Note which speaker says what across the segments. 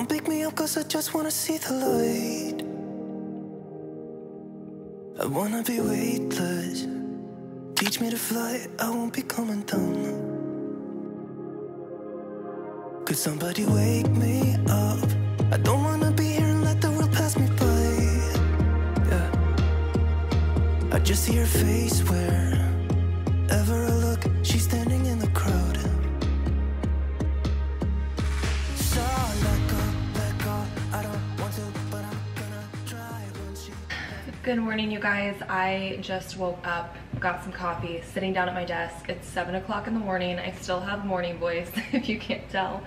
Speaker 1: on, pick me up, cause I just wanna see the light. I wanna be weightless. Teach me to fly, I won't be coming down. Could somebody wake me up? I don't wanna be here and let the world pass me by. Yeah, I just see her face wherever I look. She's standing in the crowd. So let go, I don't want to, but I'm gonna try when she...
Speaker 2: Good morning, you guys. I just woke up, got some coffee, sitting down at my desk. It's 7 o'clock in the morning. I still have morning voice, if you can't tell.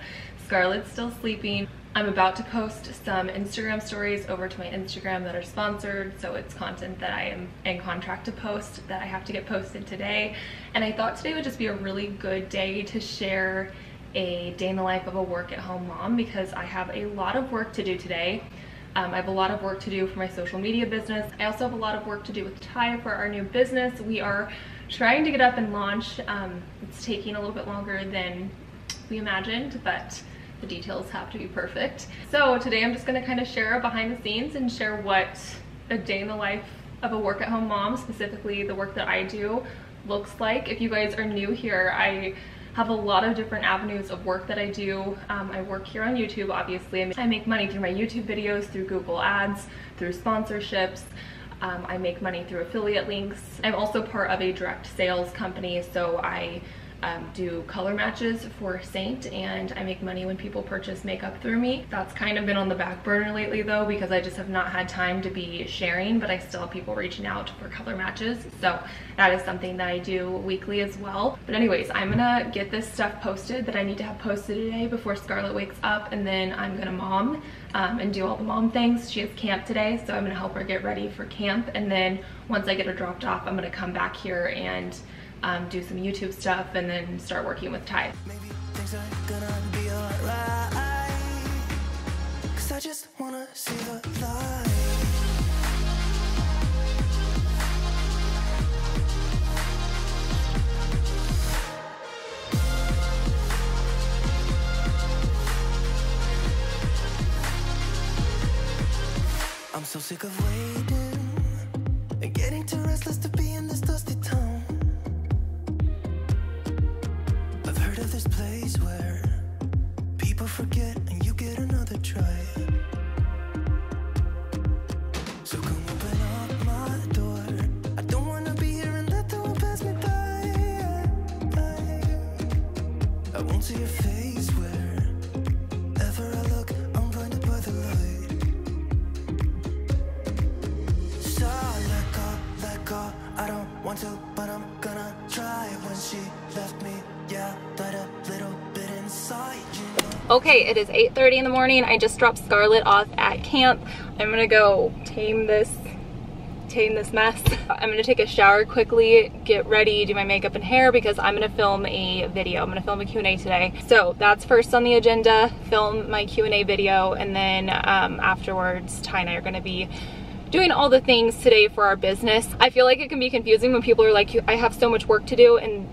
Speaker 2: Scarlett's still sleeping. I'm about to post some Instagram stories over to my Instagram that are sponsored, so it's content that I am in contract to post that I have to get posted today. And I thought today would just be a really good day to share a day in the life of a work-at-home mom, because I have a lot of work to do today. I have a lot of work to do for my social media business. I also have a lot of work to do with Ty for our new business. We are trying to get up and launch. It's taking a little bit longer than we imagined, but the details have to be perfect. So today I'm just gonna kind of share behind the scenes and share what a day in the life of a work-at-home mom, specifically the work that I do, looks like. If you guys are new here, I have a lot of different avenues of work that I do. I work here on YouTube, obviously. I make money through my YouTube videos, through Google Ads, through sponsorships. I make money through affiliate links. I'm also part of a direct sales company, so I do color matches for Saint, and I make money when people purchase makeup through me. That's kind of been on the back burner lately though, because I just have not had time to be sharing, but I still have people reaching out for color matches. So that is something that I do weekly as well. But anyways, I'm gonna get this stuff posted that I need to have posted today before Scarlett wakes up, and then I'm gonna mom and do all the mom things. She has camp today, so I'm gonna help her get ready for camp. And then once I get her dropped off, I'm gonna come back here and do some YouTube stuff and then start working with Ty.
Speaker 1: Maybe things are gonna be alright, cause I just wanna see the light. I'm so sick of waiting and getting too restless to be in this dusty town. I've heard of this place where people forget and you get another try. So come open up my door. I don't wanna be here and let the world pass me by. I won't see your face wherever I look. I'm blinded by the light. So let go, I don't want to, but I'm gonna try. When she left me, yeah, died a little bit inside, you know.
Speaker 2: Okay, it is 8:30 in the morning. I just dropped Scarlett off at camp. I'm gonna go tame this mess. I'm gonna take a shower quickly, get ready, do my makeup and hair, because I'm gonna film a video. I'm gonna film a Q&A today. So that's first on the agenda, film my Q&A video, and then afterwards, Ty and I are gonna be doing all the things today for our business. I feel like it can be confusing when people are like, I have so much work to do, and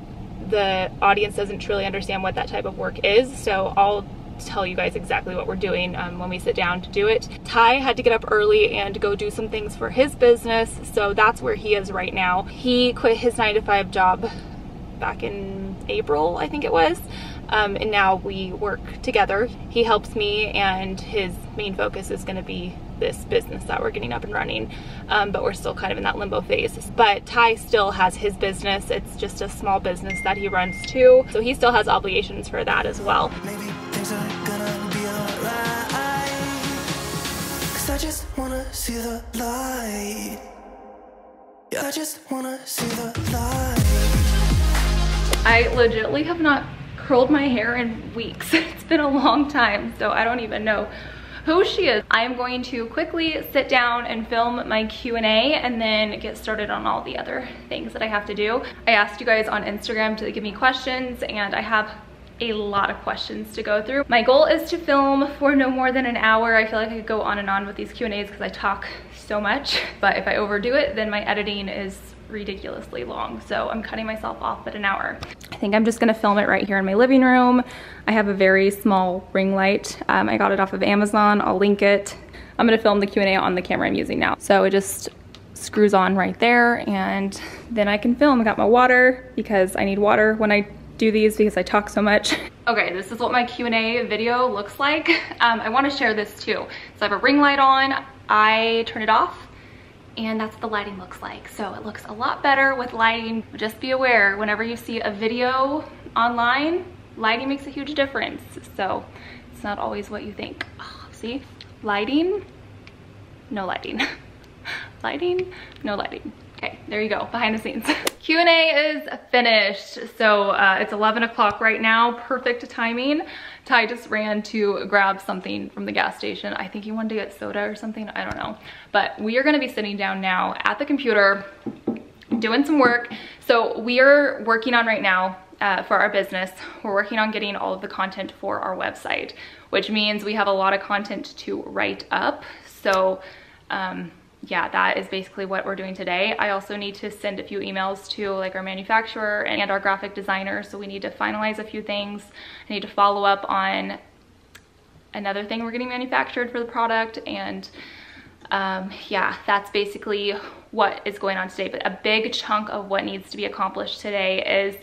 Speaker 2: the audience doesn't truly understand what that type of work is. So I'll tell you guys exactly what we're doing when we sit down to do it. Ty had to get up early and go do some things for his business, so that's where he is right now. He quit his 9-to-5 job back in April, I think it was. And now we work together. He helps me, and his main focus is gonna be this business that we're getting up and running, but we're still kind of in that limbo phase. But Ty still has his business. It's just a small business that he runs too, so he still has obligations for that as well.
Speaker 1: Maybe things are gonna be alright, cause I just wanna see the light. Yeah, I just wanna see the light.
Speaker 2: I legitimately have not curled my hair in weeks. It's been a long time, so I don't even know who she is. I am going to quickly sit down and film my Q&A and then get started on all the other things that I have to do. I asked you guys on Instagram to give me questions, and I have a lot of questions to go through. My goal is to film for no more than an hour. I feel like I could go on and on with these Q&As because I talk so much, but if I overdo it, then my editing is
Speaker 3: ridiculously long. So I'm cutting myself off at an hour. I think I'm just gonna film it right here in my living room. I have a very small ring light. I got it off of Amazon, I'll link it. I'm gonna film the Q&A on the camera I'm using now. So it just screws on right there, and then I can film. I got my water because I need water when I do these because I talk so much. Okay, this is what my Q&A video looks like. I wanna share this too. So I have a ring light on, I turn it off, and that's what the lighting looks like. So it looks a lot better with lighting. Just be aware, whenever you see a video online, lighting makes a huge difference. So it's not always what you think. Oh, see, lighting, no lighting. Lighting, no lighting. Okay, there you go, behind the scenes. Q&A is finished. So it's 11 o'clock right now, perfect timing. Ty just ran to grab something from the gas station. I think he wanted to get soda or something, I don't know. But we are gonna be sitting down now at the computer, doing some work. So we are working on right now for our business, we're working on getting all of the content for our website, which means we have a lot of content to write up. So yeah, that is basically what we're doing today. I also need to send a few emails to like our manufacturer and our graphic designer. So we need to finalize a few things. I need to follow up on another thing we're getting manufactured for the product. And yeah, that's basically what is going on today. But a big chunk of what needs to be accomplished today is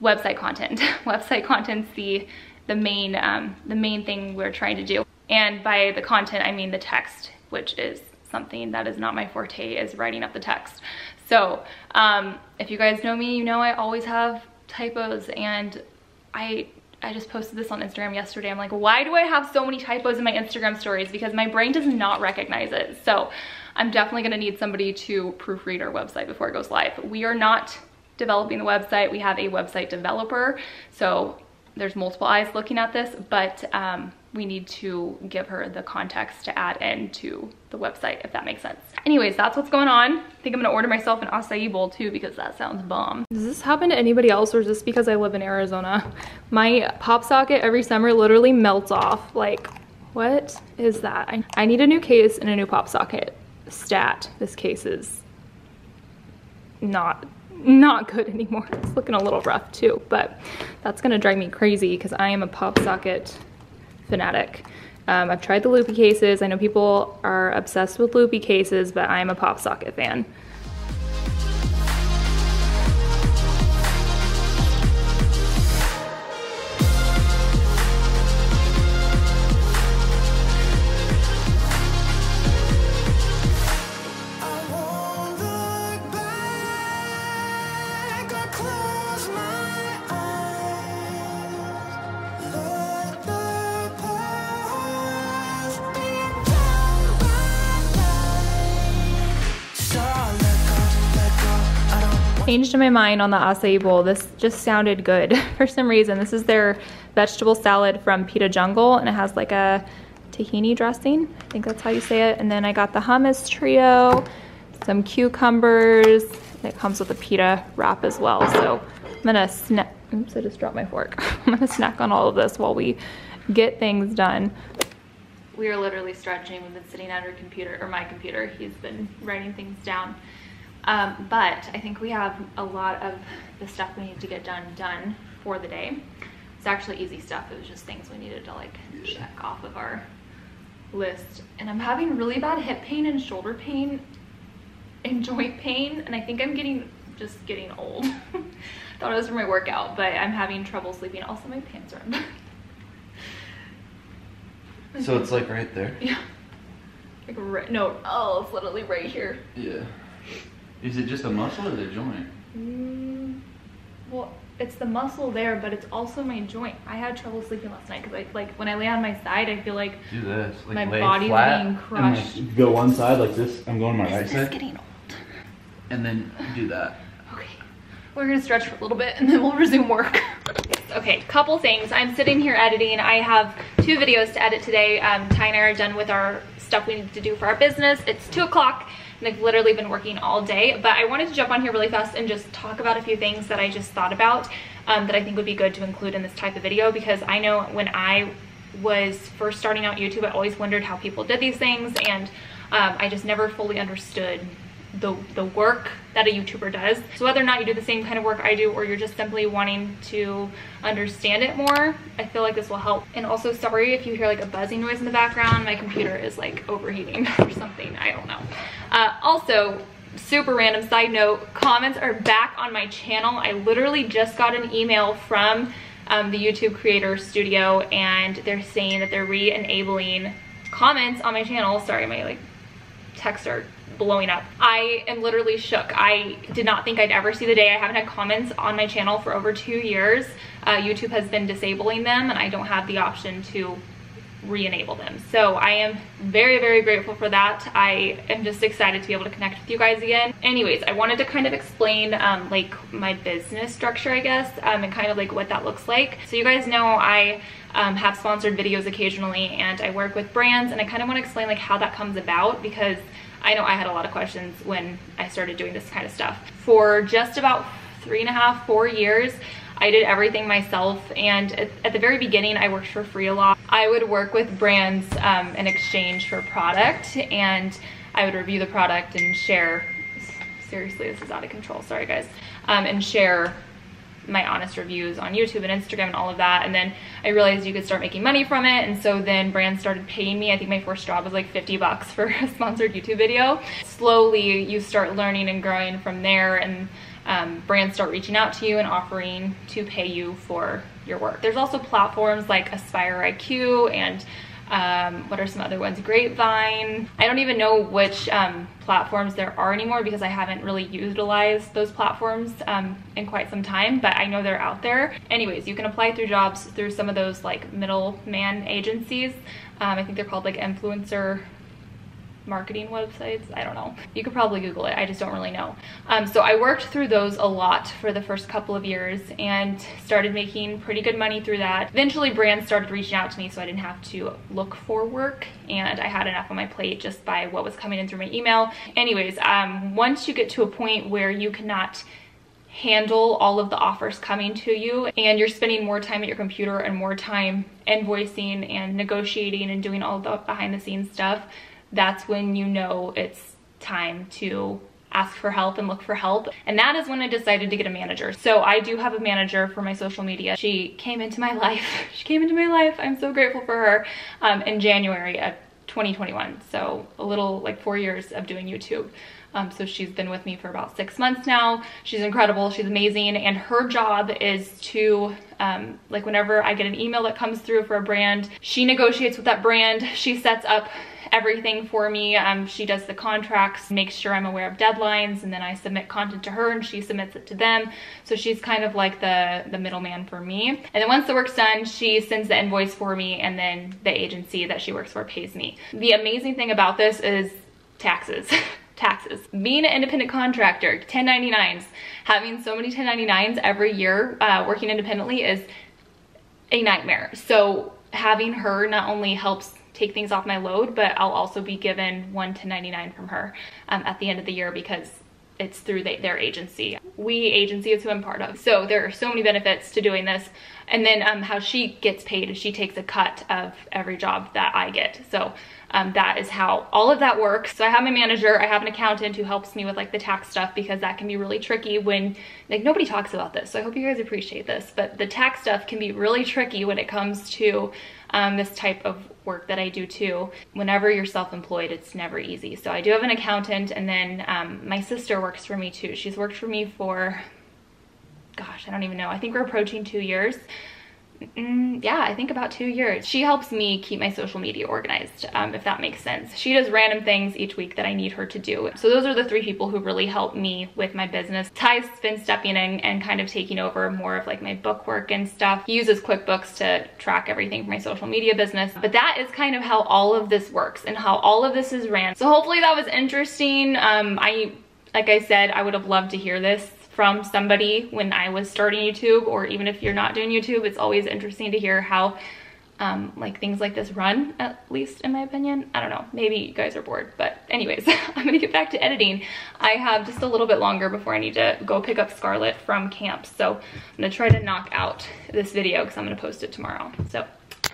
Speaker 3: website content. Website content's the main thing we're trying to do. And by the content, I mean the text, which is something that is not my forte, is writing up the text. So if you guys know me, you know I always have typos, and I just posted this on Instagram yesterday. I'm like, why do I have so many typos in my Instagram stories? Because my brain does not recognize it. So I'm definitely gonna need somebody to proofread our website before it goes live. We are not developing the website. We have a website developer. So there's multiple eyes looking at this, but we need to give her the context to add into the website, if that makes sense. Anyways, that's what's going on. I think I'm gonna order myself an acai bowl too, because that sounds bomb. Does this happen to anybody else, or is this because I live in Arizona? My pop socket every summer literally melts off. Like, what is that? I need a new case and a new pop socket. Stat, this case is not good anymore. It's looking a little rough too, but that's gonna drive me crazy because I am a pop socket fanatic. I've tried the loopy cases. I know people are obsessed with loopy cases, but I'm a pop socket fan. Changed my mind on the acai bowl. This just sounded good for some reason. This is their vegetable salad from Pita Jungle, and it has like a tahini dressing. I think that's how you say it. And then I got the hummus trio, some cucumbers. It comes with a pita wrap as well. So I'm gonna snack. Oops, I just dropped my fork. I'm gonna snack on all of this while we get things done. We are literally stretching. We've been sitting at our computer, or my computer. He's been writing things down. But I think we have a lot of the stuff we need to get done for the day. It's actually easy stuff. It was just things we needed to like check off of our list. And I'm having really bad hip pain and shoulder pain and joint pain. And I think I'm just getting old. Thought it was from my workout, but I'm having trouble sleeping. Also, my pants are unbuttoned.
Speaker 4: So it's like right there?
Speaker 3: Yeah. Like no, oh, it's literally right here.
Speaker 4: Yeah. Is it just a muscle or the joint?
Speaker 3: Well, it's the muscle there, but it's also my joint. I had trouble sleeping last night because like when I lay on my side, I feel like
Speaker 4: do this. Like
Speaker 3: my body's being crushed.
Speaker 4: And like go one side like this. I'm going my right side.
Speaker 3: Getting old.
Speaker 4: And then do that.
Speaker 3: Okay. We're gonna stretch for a little bit and then we'll resume work. Okay, couple things. I'm sitting here editing. I have 2 videos to edit today. Ty and I are done with our stuff we need to do for our business. It's 2 o'clock. And I've literally been working all day, but I wanted to jump on here really fast and just talk about a few things that I just thought about that I think would be good to include in this type of video, because I know when I was first starting out YouTube, I always wondered how people did these things, and I just never fully understood the work that a YouTuber does. So whether or not you do the same kind of work I do, or you're just simply wanting to understand it more, I feel like this will help. And also, sorry if you hear like a buzzing noise in the background, my computer is like overheating or something, I don't know. Also, super random side note, comments are back on my channel. I literally just got an email from the YouTube Creator Studio, and they're saying that they're re-enabling comments on my channel. Sorry, my like texts are blowing up. I am literally shook. I did not think I'd ever see the day. I haven't had comments on my channel for over 2 years. YouTube has been disabling them, and I don't have the option to re-enable them. So I am very, very grateful for that. I am just excited to be able to connect with you guys again. Anyways, I wanted to kind of explain like my business structure, I guess, and kind of like what that looks like. So you guys know I have sponsored videos occasionally, and I work with brands, and I kind of want to explain like how that comes about, because I know I had a lot of questions when I started doing this kind of stuff. For just about 3.5, 4 years, I did everything myself, and at the very beginning I worked for free a lot. I would work with brands in exchange for product, and I would review the product and share, seriously this is out of control, sorry guys, and share my honest reviews on YouTube and Instagram and all of that. And then I realized you could start making money from it, and so then brands started paying me. I think my first job was like 50 bucks for a sponsored YouTube video. Slowly you start learning and growing from there, and brands start reaching out to you and offering to pay you for your work. There's also platforms like Aspire IQ and what are some other ones? Grapevine. I don't even know which platforms there are anymore, because I haven't really utilized those platforms in quite some time, but I know they're out there. Anyways, you can apply through jobs through some of those like middleman agencies. I think they're called like influencer marketing websites. I don't know. You could probably Google it. I just don't really know. So I worked through those a lot for the first couple of years and started making pretty good money through that. Eventually brands started reaching out to me, so I didn't have to look for work, and I had enough on my plate just by what was coming in through my email. Anyways, once you get to a point where you cannot handle all of the offers coming to you, and you're spending more time at your computer and more time invoicing and negotiating and doing all the behind the scenes stuff, that's when you know it's time to ask for help and look for help. And that is when I decided to get a manager. So I do have a manager for my social media. She came into my life. She came into my life. I'm so grateful for her in January of 2021. So a little like 4 years of doing YouTube. So she's been with me for about 6 months now. She's incredible. She's amazing. And her job is to, like whenever I get an email that comes through for a brand, she negotiates with that brand. She sets up everything for me. She does the contracts, makes sure I'm aware of deadlines, and then I submit content to her and she submits it to them. So she's kind of like the middleman for me. And then once the work's done, she sends the invoice for me, and then the agency that she works for pays me. The amazing thing about this is taxes. Taxes. Being an independent contractor, 1099s, having so many 1099s every year working independently is a nightmare. So having her not only helps take things off my load, but I'll also be given one 1099 from her at the end of the year, because it's through their agency. We agency is who I'm part of. So there are so many benefits to doing this. And then how she gets paid is she takes a cut of every job that I get. So that is how all of that works. So I have my manager, I have an accountant who helps me with like the tax stuff, because that can be really tricky when like nobody talks about this. So I hope you guys appreciate this, but the tax stuff can be really tricky when it comes to this type of work that I do too. Whenever you're self-employed, it's never easy. So I do have an accountant, and then my sister works for me too. She's worked for me for, gosh, I don't even know. I think we're approaching 2 years. Yeah, I think about 2 years. She helps me keep my social media organized, if that makes sense. She does random things each week that I need her to do. So those are the 3 people who really help me with my business. Ty's been stepping in and kind of taking over more of like my book work and stuff. He uses QuickBooks to track everything for my social media business. But that is kind of how all of this works and how all of this is ran. So hopefully that was interesting. Like I said, I would have loved to hear this from somebody when I was starting YouTube, or even if you're not doing YouTube, it's always interesting to hear how like things like this run, at least in my opinion. I don't know, maybe you guys are bored, but anyways, I'm gonna get back to editing. I have just a little bit longer before I need to go pick up Scarlett from camp. So I'm gonna try to knock out this video because I'm gonna post it tomorrow. So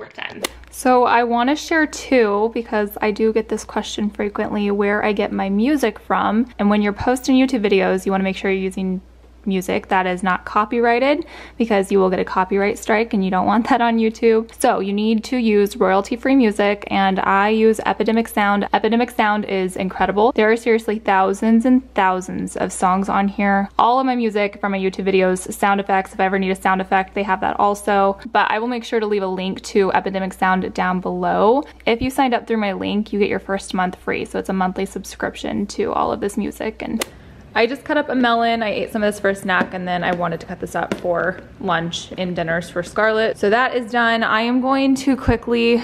Speaker 3: work time. So I want to share too, because I do get this question frequently, where I get my music from. And when you're posting YouTube videos, you want to make sure you're using music that is not copyrighted, because you will get a copyright strike and you don't want that on YouTube. So you need to use royalty-free music, and I use Epidemic Sound. Epidemic Sound is incredible. There are seriously thousands and thousands of songs on here. All of my music from my YouTube videos, sound effects, if I ever need a sound effect, they have that also. But I will make sure to leave a link to Epidemic Sound down below. If you signed up through my link, you get your first month free. So it's a monthly subscription to all of this music. And I just cut up a melon. I ate some of this for a snack, and then I wanted to cut this up for lunch and dinners for Scarlett. So that is done. I am going to quickly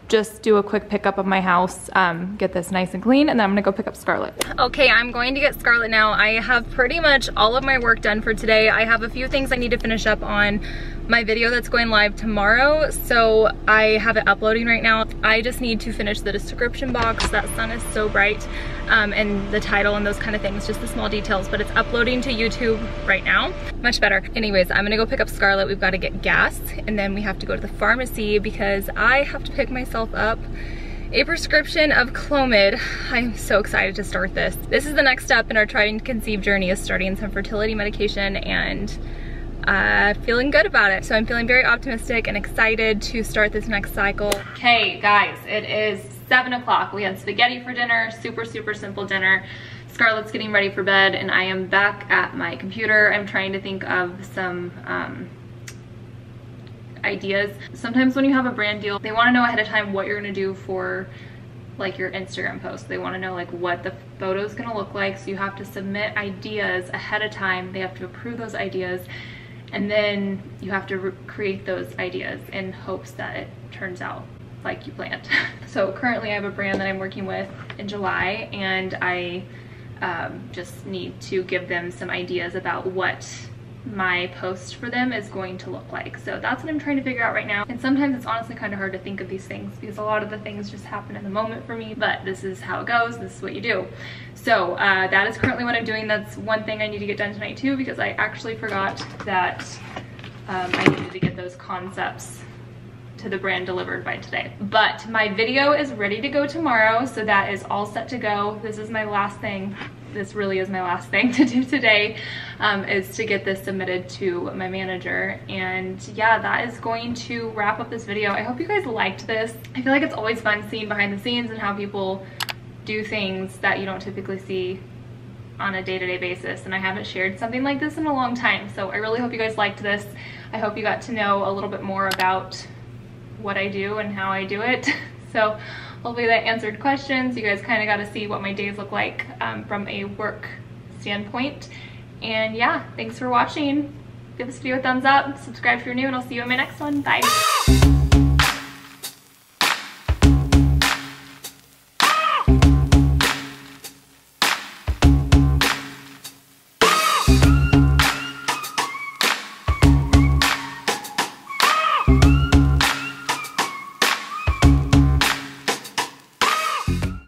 Speaker 3: just do a quick pickup of my house, get this nice and clean, and then I'm gonna go pick up Scarlett. Okay, I'm going to get Scarlett now. I have pretty much all of my work done for today. I have a few things I need to finish up on my video that's going live tomorrow, so I have it uploading right now. I just need to finish the description box. That sun is so bright, and the title and those kind of things, just the small details, but it's uploading to YouTube right now. Much better. Anyways, I'm gonna go pick up Scarlett. We've got to get gas, and then we have to go to the pharmacy because I have to pick myself up a prescription of Clomid. I'm so excited to start this. This is the next step in our trying to conceive journey, is starting some fertility medication, and feeling good about it. So I'm feeling very optimistic and excited to start this next cycle. Okay guys, it is 7 o'clock. We had spaghetti for dinner, super simple dinner. Scarlett's getting ready for bed, and I am back at my computer. I'm trying to think of some ideas. Sometimes when you have a brand deal, they want to know ahead of time what you're going to do for like your Instagram post. They want to know like what the photo is going to look like, so you have to submit ideas ahead of time. They have to approve those ideas, and then you have to create those ideas in hopes that it turns out like you planned. So currently I have a brand that I'm working with in July, and I just need to give them some ideas about what my post for them is going to look like. So that's what I'm trying to figure out right now. And sometimes it's honestly kind of hard to think of these things because a lot of the things just happen in the moment for me, but this is how it goes. This is what you do. So that is currently what I'm doing. That's one thing I need to get done tonight too, because I actually forgot that I needed to get those concepts to the brand delivered by today. But my video is ready to go tomorrow, so that is all set to go. This is my last thing. This really is my last thing to do today, is to get this submitted to my manager. And yeah, that is going to wrap up this video. I hope you guys liked this. I feel like it's always fun seeing behind the scenes and how people do things that you don't typically see on a day-to-day basis, and I haven't shared something like this in a long time. So I really hope you guys liked this. I hope you got to know a little bit more about what I do and how I do it. So hopefully that answered questions. You guys kind of got to see what my days look like from a work standpoint. And yeah, thanks for watching. Give this video a thumbs up, subscribe if you're new, and I'll see you in my next one. Bye.